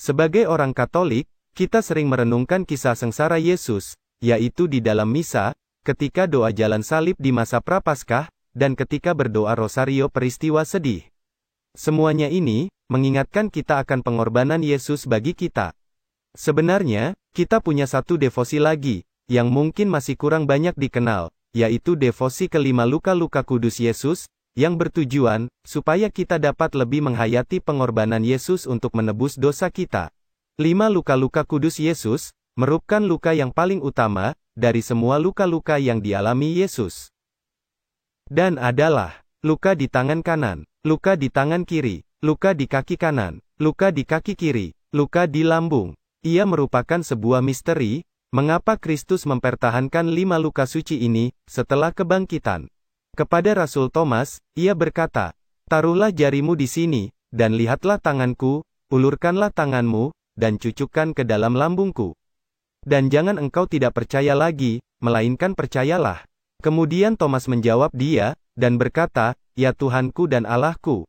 Sebagai orang Katolik, kita sering merenungkan kisah sengsara Yesus, yaitu di dalam misa, ketika doa jalan salib di masa Prapaskah, dan ketika berdoa rosario peristiwa sedih. Semuanya ini, mengingatkan kita akan pengorbanan Yesus bagi kita. Sebenarnya, kita punya satu devosi lagi, yang mungkin masih kurang banyak dikenal, yaitu devosi kelima luka-luka kudus Yesus, yang bertujuan, supaya kita dapat lebih menghayati pengorbanan Yesus untuk menebus dosa kita. 5 luka-luka kudus Yesus, merupakan luka yang paling utama, dari semua luka-luka yang dialami Yesus. Dan adalah, luka di tangan kanan, luka di tangan kiri, luka di kaki kanan, luka di kaki kiri, luka di lambung. Ia merupakan sebuah misteri, mengapa Kristus mempertahankan 5 luka suci ini, setelah kebangkitan. Kepada Rasul Thomas, ia berkata, "Taruhlah jarimu di sini, dan lihatlah tanganku, ulurkanlah tanganmu, dan cucukkan ke dalam lambungku. Dan jangan engkau tidak percaya lagi, melainkan percayalah." Kemudian Thomas menjawab dia, dan berkata, "Ya Tuhanku dan Allahku."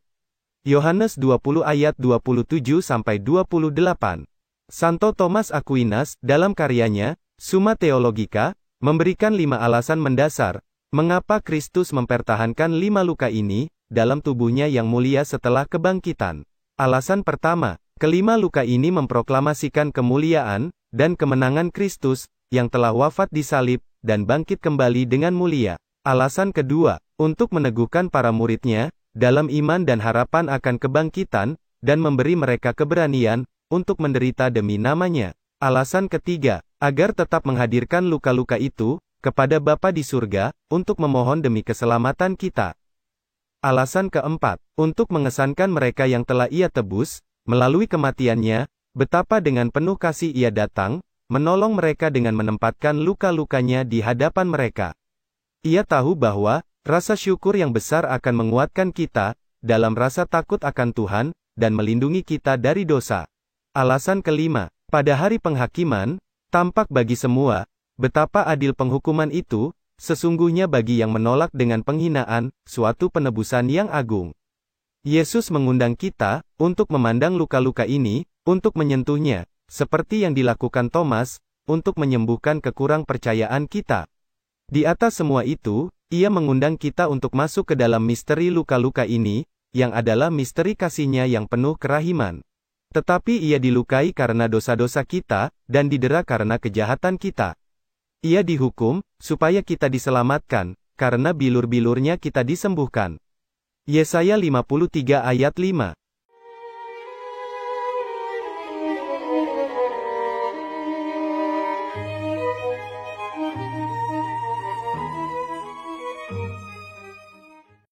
Yohanes 20 ayat 27-28. Santo Thomas Aquinas, dalam karyanya, Summa Theologica, memberikan 5 alasan mendasar, mengapa Kristus mempertahankan 5 luka ini, dalam tubuhnya yang mulia setelah kebangkitan. Alasan pertama, kelima luka ini memproklamasikan kemuliaan, dan kemenangan Kristus, yang telah wafat di salib, dan bangkit kembali dengan mulia. Alasan kedua, untuk meneguhkan para muridnya, dalam iman dan harapan akan kebangkitan, dan memberi mereka keberanian, untuk menderita demi namanya. Alasan ketiga, agar tetap menghadirkan luka-luka itu, kepada Bapa di surga, untuk memohon demi keselamatan kita. Alasan keempat, untuk mengesankan mereka yang telah ia tebus, melalui kematiannya, betapa dengan penuh kasih ia datang, menolong mereka dengan menempatkan luka-lukanya di hadapan mereka. Ia tahu bahwa, rasa syukur yang besar akan menguatkan kita, dalam rasa takut akan Tuhan, dan melindungi kita dari dosa. Alasan kelima, pada hari penghakiman, tampak bagi semua, betapa adil penghukuman itu, sesungguhnya bagi yang menolak dengan penghinaan, suatu penebusan yang agung. Yesus mengundang kita, untuk memandang luka-luka ini, untuk menyentuhnya, seperti yang dilakukan Thomas, untuk menyembuhkan kekurangpercayaan kita. Di atas semua itu, ia mengundang kita untuk masuk ke dalam misteri luka-luka ini, yang adalah misteri kasih-Nya yang penuh kerahiman. Tetapi ia dilukai karena dosa-dosa kita, dan didera karena kejahatan kita. Ia dihukum, supaya kita diselamatkan, karena bilur-bilurnya kita disembuhkan. Yesaya 53 ayat 5.